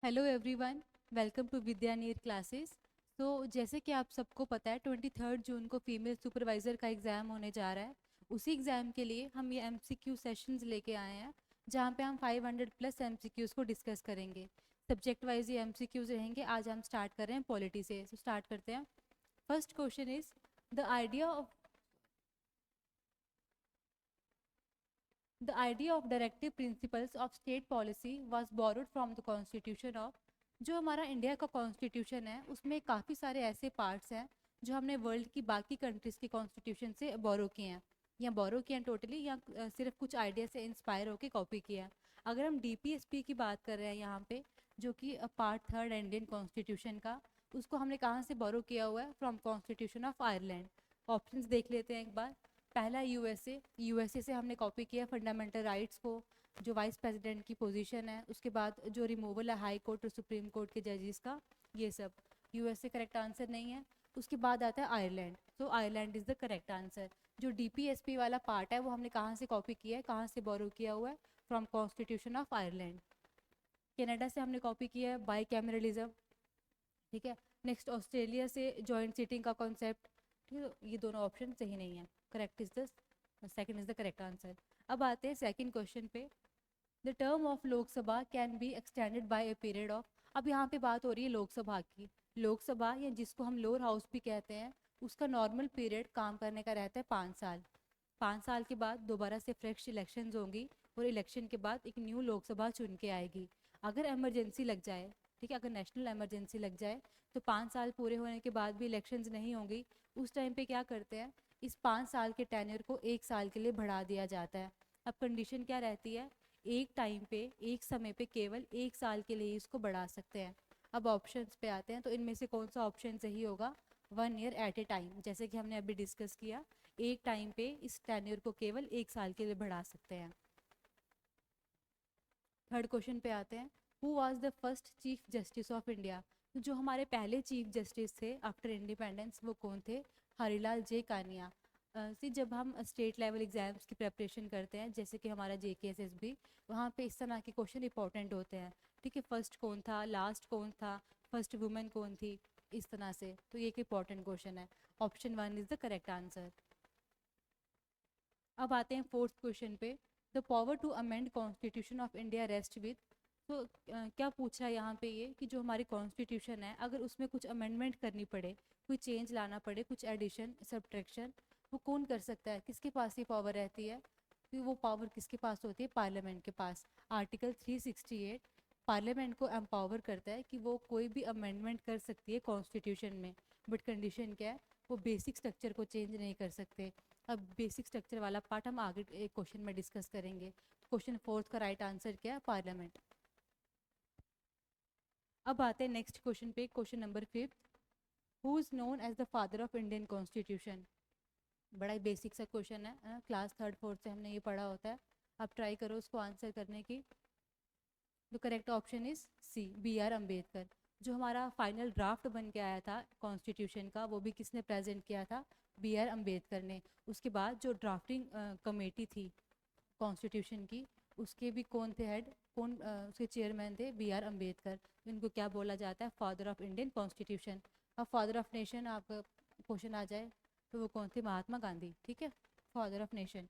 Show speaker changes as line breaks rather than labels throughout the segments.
Hello everyone, welcome to Vidyanir classes. तो जैसे कि आप सबको पता है 23 जून को फीमेल सुपरवाइज़र का एग्ज़ाम होने जा रहा है। उसी एग्ज़ाम के लिए हम ये एमसीक्यू सेशंस लेके आए हैं, जहाँ पे हम 500 प्लस एमसीक्यूज़ को डिस्कस करेंगे। सब्जेक्ट वाइज ये एमसीक्यूज़ रहेंगे। आज हम स्टार्ट कर रहे हैं पॉलिटी से, तो स्टार्ट करते हैं। First question is the idea of The idea of directive principles of state policy was borrowed from the constitution of। जो हमारा इंडिया का कॉन्स्टिट्यूशन है उसमें काफ़ी सारे ऐसे पार्ट्स हैं जो हमने वर्ल्ड की बाकी कंट्रीज़ के कॉन्स्टिट्यूशन से बोरो किए हैं, या बोरो किए हैं टोटली, या सिर्फ कुछ आइडिया से इंस्पायर होकर कॉपी किया है। अगर हम डीपीएसपी की बात कर रहे हैं यहाँ पे, जो कि पार्ट थर्ड इंडियन कॉन्स्टिट्यूशन का, उसको हमने कहाँ से बोरो किया हुआ है? From constitution of Ireland. Options देख लेते हैं एक बार। पहला यूएसए से हमने कॉपी किया फंडामेंटल राइट्स को, जो वाइस प्रेसिडेंट की पोजीशन है। उसके बाद जो रिमूवल है हाई कोर्ट और सुप्रीम कोर्ट के जजेस का, ये सब यूएसए करेक्ट आंसर नहीं है। उसके बाद आता है आयरलैंड, तो Ireland is the correct answer. जो डीपीएसपी वाला पार्ट है वो हमने कहाँ से कॉपी किया है, कहाँ से बोरो किया हुआ है? From constitution of Ireland. Canada से हमने कॉपी किया है बाई कैमरलिज्म, ठीक है। नेक्स्ट ऑस्ट्रेलिया से जॉइंट सीटिंग का कॉन्सेप्ट, ठीक है। ये दोनों ऑप्शन सही नहीं है, correct is the second is the correct answer. अब आते हैं सेकंड क्वेश्चन पे। The term of Lok Sabha can be extended by a period of. अब यहाँ पे बात हो रही है लोकसभा की। लोकसभा, या जिसको हम लोअर हाउस भी कहते हैं, उसका नॉर्मल पीरियड काम करने का रहता है 5 साल। 5 साल के बाद दोबारा से फ्रेश इलेक्शंस होंगी, और इलेक्शन के बाद एक न्यू लोकसभा चुन के आएगी। अगर इमरजेंसी लग जाए, ठीक है, अगर नेशनल इमरजेंसी लग जाए, तो 5 साल पूरे होने के बाद भी इलेक्शंस नहीं होंगी। उस टाइम पे क्या करते हैं, इस 5 साल के टेन्योर को 1 साल के लिए बढ़ा दिया जाता है। अब कंडीशन क्या रहती है? एक टाइम पे, एक समय पे केवल 1 साल के लिए इसको बढ़ा सकते हैं। अब ऑप्शंस पे आते हैं, तो इनमें से कौन सा ऑप्शन सही होगा? 1 ईयर एट ए टाइम, जैसे कि हमने अभी डिस्कस किया, एक टाइम पे इस टेन्योर को केवल 1 साल के लिए बढ़ा सकते हैं। थर्ड क्वेश्चन पे आते हैं। Who was the first chief justice of India? तो जो हमारे पहले चीफ जस्टिस थे आफ्टर इंडिपेंडेंस, वो कौन थे? हरिलाल जे कानिया। जब हम स्टेट लेवल एग्जाम्स की प्रिपरेशन करते हैं, जैसे कि हमारा JKSSB, वहाँ पे इस तरह के क्वेश्चन इंपॉर्टेंट होते हैं, ठीक है। फर्स्ट कौन था, लास्ट कौन था, फर्स्ट वुमेन कौन थी, इस तरह से। तो ये एक इंपॉर्टेंट क्वेश्चन है। Option 1 is the correct answer. अब आते हैं फोर्थ क्वेश्चन पे। The power to amend constitution of India rest with. तो क्या पूछा है यहाँ पे, ये कि जो हमारी कॉन्स्टिट्यूशन है, अगर उसमें कुछ अमेंडमेंट करनी पड़े, कोई चेंज लाना पड़े, कुछ एडिशन सब्ट्रैक्शन, वो कौन कर सकता है? किसके पास ये पावर रहती है? तो वो पावर किसके पास होती है? पार्लियामेंट के पास। आर्टिकल 368 पार्लियामेंट को एम्पावर करता है कि वो कोई भी अमेंडमेंट कर सकती है कॉन्स्टिट्यूशन में। बट कंडीशन क्या है? वो बेसिक स्ट्रक्चर को चेंज नहीं कर सकते। अब बेसिक स्ट्रक्चर वाला पार्ट हम आगे एक क्वेश्चन में डिस्कस करेंगे। क्वेश्चन फोर्थ का राइट आंसर क्या है? पार्लियामेंट। अब आते हैं नेक्स्ट क्वेश्चन पे, question number 5। Who is known as the father of Indian constitution? बड़ा ही बेसिक सा क्वेश्चन है, क्लास थर्ड फोर्थ से हमने ये पढ़ा होता है। अब ट्राई करो उसको आंसर करने की। The correct option is C, BR Ambedkar. जो हमारा फाइनल ड्राफ्ट बन के आया था कॉन्स्टिट्यूशन का, वो भी किसने प्रेजेंट किया था? BR अम्बेडकर ने। उसके बाद जो ड्राफ्टिंग कमेटी थी कॉन्स्टिट्यूशन की, उसके भी कौन थे हेड, कौन उसके चेयरमैन थे? BR अम्बेडकर। इनको क्या बोला जाता है? Father of Indian constitution. अब फादर ऑफ नेशन आपका क्वेश्चन आ जाए, तो वो कौन थे? महात्मा गांधी, ठीक है, फादर ऑफ नेशन।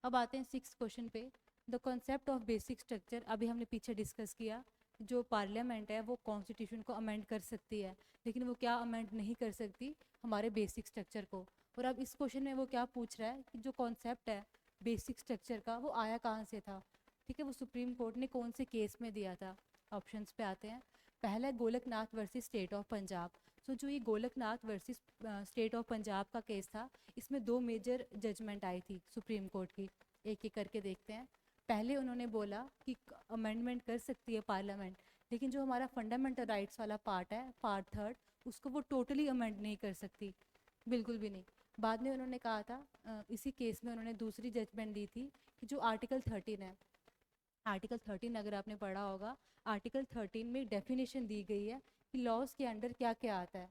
अब आते हैं सिक्स क्वेश्चन पे। The concept of basic structure, अभी हमने पीछे डिस्कस किया। जो पार्लियामेंट है वो कॉन्स्टिट्यूशन को अमेंड कर सकती है, लेकिन वो क्या अमेंड नहीं कर सकती? हमारे बेसिक स्ट्रक्चर को। और अब इस क्वेश्चन में वो क्या पूछ रहा है कि जो कॉन्सेप्ट है बेसिक स्ट्रक्चर का, वो आया कहाँ से था, ठीक है, वो सुप्रीम कोर्ट ने कौन से केस में दिया था? ऑप्शंस पे आते हैं। पहला है Golaknath versus state of Punjab. So जो ये Golaknath versus state of Punjab का केस था, इसमें दो मेजर जजमेंट आई थी सुप्रीम कोर्ट की। एक एक करके देखते हैं। पहले उन्होंने बोला कि अमेंडमेंट कर सकती है पार्लियामेंट, लेकिन जो हमारा फंडामेंटल राइट्स वाला पार्ट है, पार्ट थर्ड, उसको वो टोटली अमेंड नहीं कर सकती, बिल्कुल भी नहीं। बाद में उन्होंने कहा था, इसी केस में उन्होंने दूसरी जजमेंट दी थी कि जो आर्टिकल 13 है, आर्टिकल 13 अगर आपने पढ़ा होगा, आर्टिकल 13 में डेफिनेशन दी गई है कि लॉज के अंडर क्या क्या आता है।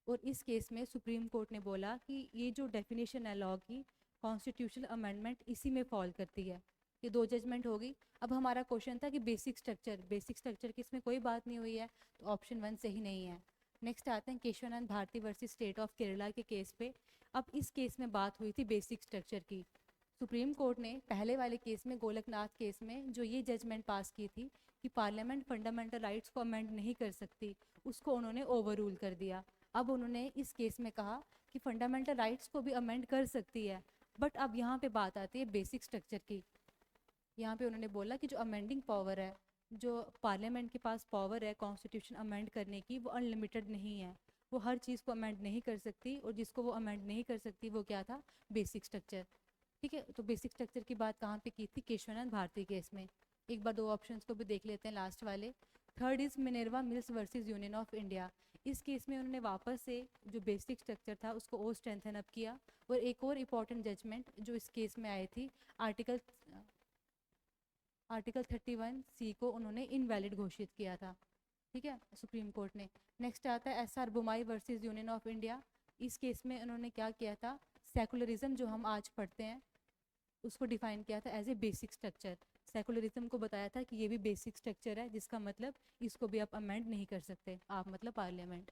और इस केस में सुप्रीम कोर्ट ने बोला कि ये जो डेफिनेशन है लॉ की, कॉन्स्टिट्यूशनल अमेंडमेंट इसी में फॉल करती है। ये 2 जजमेंट होगी। अब हमारा क्वेश्चन था कि बेसिक स्ट्रक्चर की इसमें कोई बात नहीं हुई है, तो ऑप्शन 1 सही नहीं है। नेक्स्ट आते हैं Keshavananda Bharati versus state of Kerala के केस पे। अब इस केस में बात हुई थी बेसिक स्ट्रक्चर की। सुप्रीम कोर्ट ने पहले वाले केस में, गोलकनाथ केस में, जो ये जजमेंट पास की थी कि पार्लियामेंट फंडामेंटल राइट्स को अमेंड नहीं कर सकती, उसको उन्होंने ओवर रूल कर दिया। अब उन्होंने इस केस में कहा कि फंडामेंटल राइट्स को भी अमेंड कर सकती है, बट अब यहाँ पे बात आती है बेसिक स्ट्रक्चर की। यहाँ पे उन्होंने बोला कि जो अमेंडिंग पावर है, जो पार्लियामेंट के पास पावर है कॉन्स्टिट्यूशन अमेंड करने की, वो अनलिमिटेड नहीं है। वो हर चीज़ को अमेंड नहीं कर सकती, और जिसको वो अमेंड नहीं कर सकती वो क्या था, बेसिक स्ट्रक्चर। ठीक है, तो बेसिक स्ट्रक्चर की बात कहाँ पे की थी, केशवानंद भारती केस में। एक बार 2 ऑप्शंस को भी देख लेते हैं लास्ट वाले। Third is Minerva mills versus union of India. इस केस में उन्होंने वापस से जो बेसिक स्ट्रक्चर था उसको और स्ट्रेंथन अप किया। और एक और इम्पॉर्टेंट जजमेंट जो इस केस में आई थी, आर्टिकल 31C को उन्होंने इनवैलिड घोषित किया था। ठीक है, सुप्रीम कोर्ट ने। नेक्स्ट आता है SR Bommai versus union of India. इस केस में उन्होंने क्या किया था, सेकुलरिज्म जो हम आज पढ़ते हैं उसको डिफाइन किया था as a basic structure. Secularism को बताया था कि ये भी बेसिक स्ट्रक्चर है, जिसका मतलब इसको भी आप अमेंड नहीं कर सकते, आप मतलब पार्लियामेंट।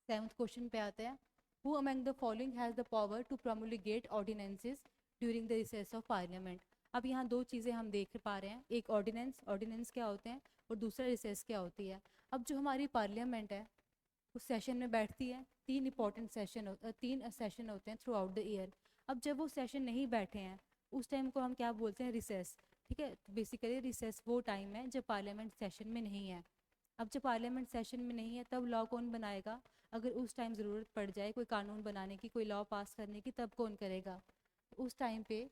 7th क्वेश्चन पे आते हैं, who among the following has the power to promulgate ordinances during the recess of parliament. अब यहाँ 2 चीज़ें हम देख पा रहे हैं, एक ऑर्डिनेंस क्या होते हैं, और दूसरा रिसेस क्या होती है। अब जो हमारी पार्लियामेंट है उस सेशन में बैठती है, 3 सेशन होते हैं थ्रू आउट द ईयर। अब जब वो सेशन नहीं बैठे हैं उस टाइम को हम क्या बोलते हैं, रिसेस। ठीक है, तो बेसिकली रिसेस वो टाइम है जब पार्लियामेंट सेशन में नहीं है। अब जब पार्लियामेंट सेशन में नहीं है तब लॉ कौन बनाएगा, अगर उस टाइम ज़रूरत पड़ जाए कोई कानून बनाने की, कोई लॉ पास करने की, तब कौन करेगा। उस टाइम पे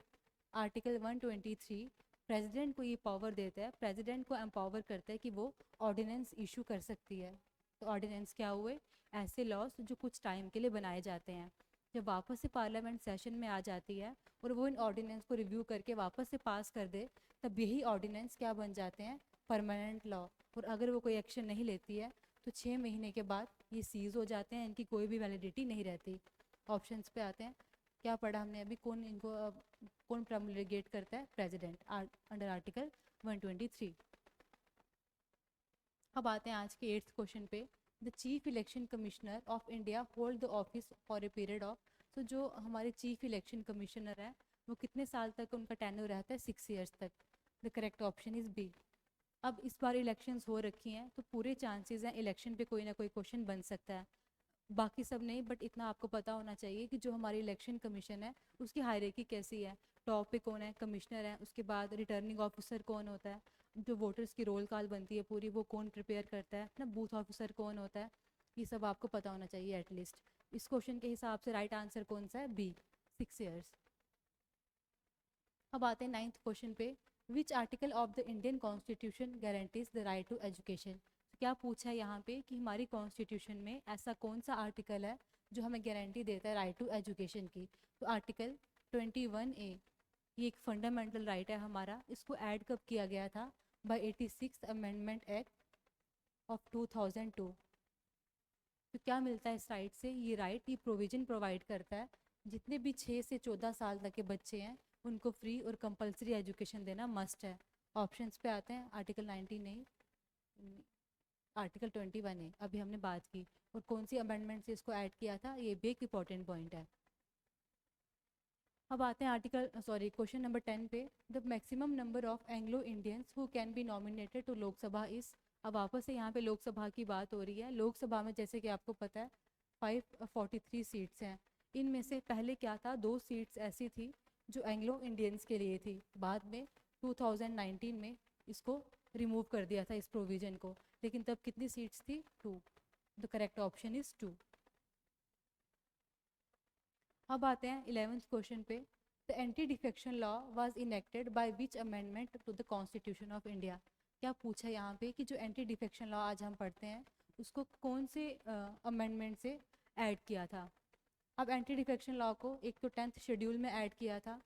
आर्टिकल 123 प्रेसिडेंट को ये पावर देता है, प्रेसिडेंट को एम्पावर करता है कि वो ऑर्डिनेंस इशू कर सकती है। तो ऑर्डिनेंस क्या हुए, ऐसे लॉज जो कुछ टाइम के लिए बनाए जाते हैं। जब वापस से पार्लियामेंट सेशन में आ जाती है और वो इन ऑर्डिनेंस को रिव्यू करके वापस से पास कर दे, तब यही ऑर्डिनेंस क्या बन जाते हैं, परमानेंट लॉ। और अगर वो कोई एक्शन नहीं लेती है तो 6 महीने के बाद ये सीज हो जाते हैं, इनकी कोई भी वैलिडिटी नहीं रहती। ऑप्शंस पे आते हैं, क्या पढ़ा हमने अभी, कौन प्रोमुलगेट करता है, प्रेसिडेंट, अंडर आर्टिकल 123। अब आते हैं आज के 8th क्वेश्चन पे, the chief election commissioner of India hold the office for a period of. तो जो हमारे चीफ इलेक्शन कमिश्नर हैं वो कितने साल तक उनका टेन्योर रहता है, 6 ईयर्स तक। The correct option is B. अब इस बार इलेक्शंस हो रखी हैं तो पूरे चांसेस हैं इलेक्शन पे कोई ना कोई क्वेश्चन बन सकता है, बाकी सब नहीं, बट इतना आपको पता होना चाहिए कि जो हमारी इलेक्शन कमीशन है उसकी हायरार्की कैसी है। टॉप पे कौन है, कमिश्नर है, उसके बाद रिटर्निंग ऑफिसर कौन होता है, जो वोटर्स की रोल कॉल बनती है पूरी वो कौन प्रिपेयर करता है ना, बूथ ऑफिसर कौन होता है, ये सब आपको पता होना चाहिए एटलीस्ट। इस क्वेश्चन के हिसाब से राइट आंसर कौन सा है, बी, 6 ईयर्स। अब आते हैं 9th क्वेश्चन पे, which article of the Indian constitution guarantees the right to education. क्या पूछा है यहाँ पे कि हमारी कॉन्स्टिट्यूशन में ऐसा कौन सा आर्टिकल है जो हमें गारंटी देता है राइट टू एजुकेशन की। तो आर्टिकल 21A, ये एक फंडामेंटल राइट है हमारा। इसको ऐड कब किया गया था, बाय 86 अमेंडमेंट एक्ट ऑफ 2002। तो क्या मिलता है इस राइट से, ये राइट, ये प्रोविजन प्रोवाइड करता है जितने भी 6 से 14 साल तक के बच्चे हैं उनको फ्री और कंपलसरी एजुकेशन देना मस्ट है। ऑप्शंस पे आते हैं, आर्टिकल 19 नहीं, आर्टिकल 21A अभी हमने बात की, और कौन सी अमेंडमेंट से इसको ऐड किया था, ये भी एक इंपॉर्टेंट पॉइंट है। अब आते हैं क्वेश्चन नंबर 10 पे, the maximum number of Anglo Indians who can be nominated to Lok Sabha is. अब वापस से यहाँ पे लोकसभा की बात हो रही है। लोकसभा में जैसे कि आपको पता है 543 सीट्स हैं। इनमें से पहले क्या था, 2 सीट्स ऐसी थी जो एंग्लो इंडियंस के लिए थी, बाद में 2019 में इसको रिमूव कर दिया था इस प्रोविजन को, लेकिन तब कितनी सीट्स थी, 2। The correct option is 2। अब आते हैं 11th क्वेश्चन पे, the anti defection law was enacted by which amendment to the constitution of India. क्या पूछा यहाँ पे कि जो एंटी डिफेक्शन लॉ आज हम पढ़ते हैं उसको कौन से अमेंडमेंट से ऐड किया था। अब एंटी डिफेक्शन लॉ को एक तो 10th शेड्यूल में ऐड किया था।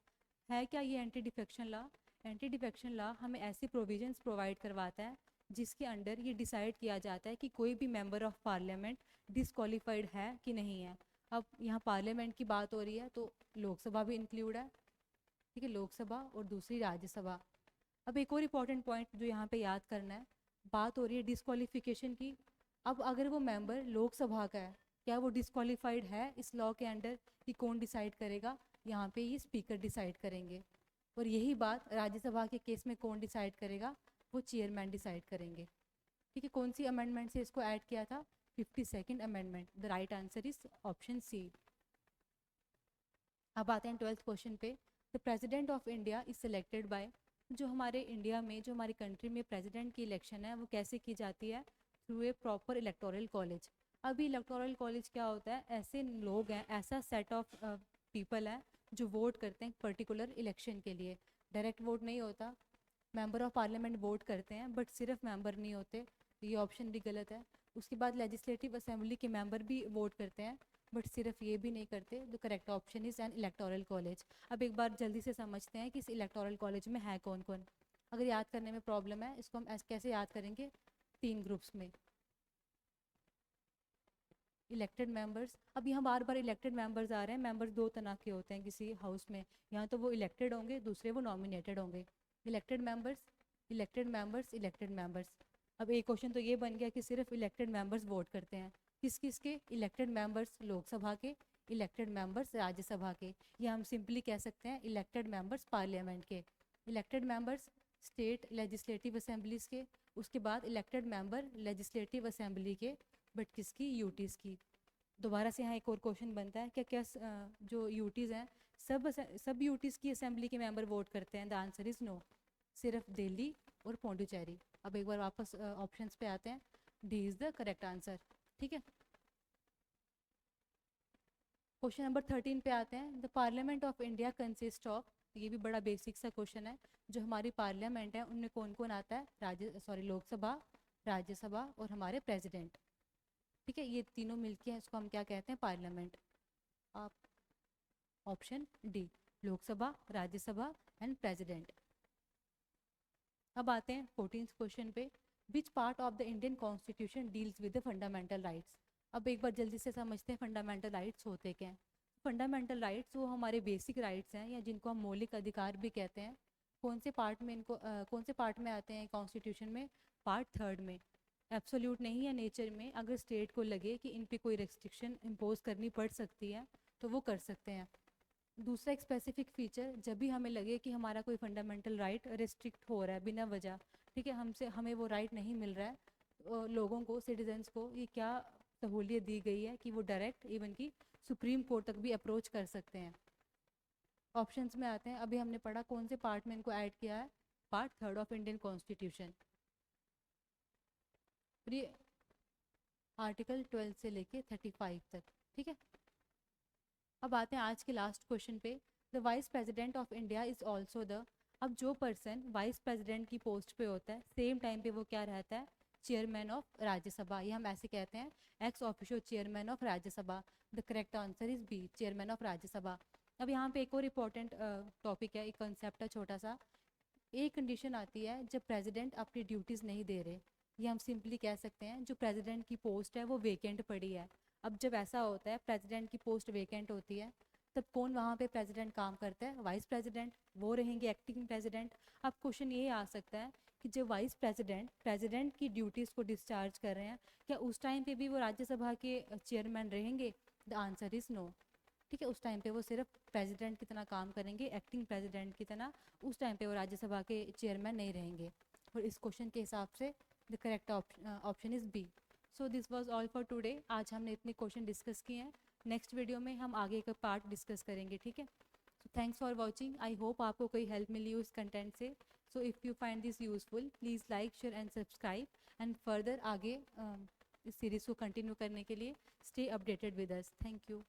है क्या ये anti defection law, anti defection law हमें ऐसी प्रोविजंस प्रोवाइड करवाता है जिसके अंडर ये डिसाइड किया जाता है कि कोई भी मेंबर ऑफ पार्लियामेंट डिसक्वालीफाइड है कि नहीं है। अब यहाँ पार्लियामेंट की बात हो रही है तो लोकसभा भी इंक्लूड है, ठीक है, लोकसभा और दूसरी राज्यसभा। अब एक और इम्पॉर्टेंट पॉइंट जो यहाँ पे याद करना है, बात हो रही है डिस्क्वालिफिकेशन की। अब अगर वो मेंबर लोकसभा का है, क्या वो डिस्क्वालिफाइड है इस लॉ के अंडर? कि कौन डिसाइड करेगा? यहाँ पे ये स्पीकर डिसाइड करेंगे। और यही बात राज्यसभा के केस में कौन डिसाइड करेगा? वो चेयरमैन डिसाइड करेंगे। ठीक है, कौन सी अमेंडमेंट से इसको ऐड किया था? 52nd amendment. The right answer is option C. अब आते हैं 12th क्वेश्चन पे। The president of India is selected by, जो हमारे इंडिया में, जो हमारी कंट्री में प्रेसिडेंट की इलेक्शन है वो कैसे की जाती है? Through a proper electoral college. अभी इलेक्टोरल कॉलेज क्या होता है? ऐसे लोग हैं, ऐसा सेट ऑफ पीपल है जो वोट करते हैं पर्टिकुलर इलेक्शन के लिए। डायरेक्ट वोट नहीं होता। मेंबर ऑफ पार्लियामेंट वोट करते हैं बट सिर्फ मेंबर नहीं होते, ये ऑप्शन भी गलत है। उसके बाद लेजिस्लेटिव असेंबली के मेंबर भी वोट करते हैं बट सिर्फ ये भी नहीं करते। The correct option is an electoral college. अब एक बार जल्दी से समझते हैं कि इस इलेक्टोरल कॉलेज में है कौन कौन। अगर याद करने में प्रॉब्लम है, इसको हम कैसे याद करेंगे? 3 ग्रुप्स में। इलेक्टेड मेंबर्स, अब यहाँ बार बार इलेक्टेड मेंबर्स आ रहे हैं। मेंबर्स 2 तरह के होते हैं किसी हाउस में, यहाँ तो वो इलेक्टेड होंगे, दूसरे वो नॉमिनेटेड होंगे। Elected members, elected members, elected members. अब एक क्वेश्चन तो ये बन गया कि सिर्फ इलेक्टेड मेंबर्स वोट करते हैं। किस किस के? इलेक्टेड मेंबर्स लोकसभा के, इलेक्टेड मेंबर्स राज्यसभा के, या हम सिंपली कह सकते हैं इलेक्टेड मेंबर्स पार्लियामेंट के। Elected members state legislative assemblies के, उसके बाद इलेक्टेड मेंबर लेजिस्लेटिव असेंबली के, बट किसकी? यूटीज़ की। दोबारा से यहाँ एक और क्वेश्चन बनता है, क्या क्या जो यूटीज़ हैं सब यूटीज़ की असेंबली के मेंबर वोट करते हैं? द आंसर इज़ नो, सिर्फ दिल्ली और पौंडीचेरी। अब एक बार वापस ऑप्शंस पे आते हैं। D is the correct answer. ठीक है, क्वेश्चन नंबर 13 पे आते हैं। The parliament of India consist of, ये भी बड़ा बेसिक सा क्वेश्चन है। जो हमारी पार्लियामेंट है उनमें कौन कौन आता है? लोकसभा, राज्यसभा और हमारे प्रेसिडेंट। ठीक है, ये तीनों मिलके हैं, इसको हम क्या कहते हैं? पार्लियामेंट। आप option D, Lok Sabha, Rajya Sabha and president. अब आते हैं 14th क्वेश्चन पे। Which part of the Indian constitution deals with the fundamental rights? अब एक बार जल्दी से समझते हैं फंडामेंटल राइट्स होते क्या हैं। फंडामेंटल राइट्स वो हमारे बेसिक राइट्स हैं, या जिनको हम मौलिक अधिकार भी कहते हैं। कौन से पार्ट में इनको कौन से पार्ट में आते हैं कॉन्स्टिट्यूशन में? पार्ट 3 में। एब्सोल्यूट नहीं है नेचर में, अगर स्टेट को लगे कि इन पे कोई रेस्ट्रिक्शन इम्पोज करनी पड़ सकती है तो वो कर सकते हैं। दूसरा एक स्पेसिफिक फीचर, जब भी हमें लगे कि हमारा कोई फंडामेंटल राइट रेस्ट्रिक्ट हो रहा है बिना वजह, ठीक है, हमें वो राइट नहीं मिल रहा है, लोगों को, सिटीजन्स को ये क्या सहूलियत दी गई है कि वो डायरेक्ट इवन की सुप्रीम कोर्ट तक भी अप्रोच कर सकते हैं। ऑप्शंस में आते हैं। अभी हमने पढ़ा कौन से पार्ट में इनको ऐड किया है? Part 3 of Indian constitution. ये आर्टिकल 12 से लेके 35 तक। ठीक है, अब आते हैं आज के लास्ट क्वेश्चन पे। The vice president of India is also the, अब जो पर्सन वाइस प्रेसिडेंट की पोस्ट पे होता है सेम टाइम पे वो क्या रहता है? Chairman of Rajya Sabha. ये हम ऐसे कहते हैं, ex officio chairman of Rajya Sabha. The correct answer is B, chairman of Rajya Sabha. अब यहाँ पे एक और इम्पॉर्टेंट टॉपिक है, एक कंसेप्ट है छोटा सा। एक कंडीशन आती है जब प्रेसिडेंट अपनी ड्यूटीज़ नहीं दे रहे, ये हम सिंपली कह सकते हैं जो प्रेसिडेंट की पोस्ट है वो वेकेंट पड़ी है। अब जब ऐसा होता है, प्रेसिडेंट की पोस्ट वेकेंट होती है, तब कौन वहाँ पे प्रेसिडेंट काम करता है? वाइस प्रेसिडेंट, वो रहेंगे एक्टिंग प्रेसिडेंट। अब क्वेश्चन ये आ सकता है कि जब वाइस प्रेसिडेंट प्रेसिडेंट की ड्यूटीज़ को डिस्चार्ज कर रहे हैं, क्या उस टाइम पे भी वो राज्यसभा के चेयरमैन रहेंगे? The answer is no. ठीक है, उस टाइम पे वो सिर्फ प्रेसिडेंट की तरह काम करेंगे, एक्टिंग प्रेसिडेंट की तरह। उस टाइम पे वो राज्यसभा के चेयरमैन नहीं रहेंगे। और इस क्वेश्चन के हिसाब से the correct option is B. So this was all for today. आज हमने इतने क्वेश्चन डिस्कस किए हैं। नेक्स्ट वीडियो में हम आगे का पार्ट डिस्कस करेंगे। ठीक है, so thanks for watching. I hope आपको कोई हेल्प मिली हो इस कंटेंट से। So if you find this useful, please like, share and subscribe. And further आगे इस सीरीज़ को कंटिन्यू करने के लिए stay updated with us. Thank you.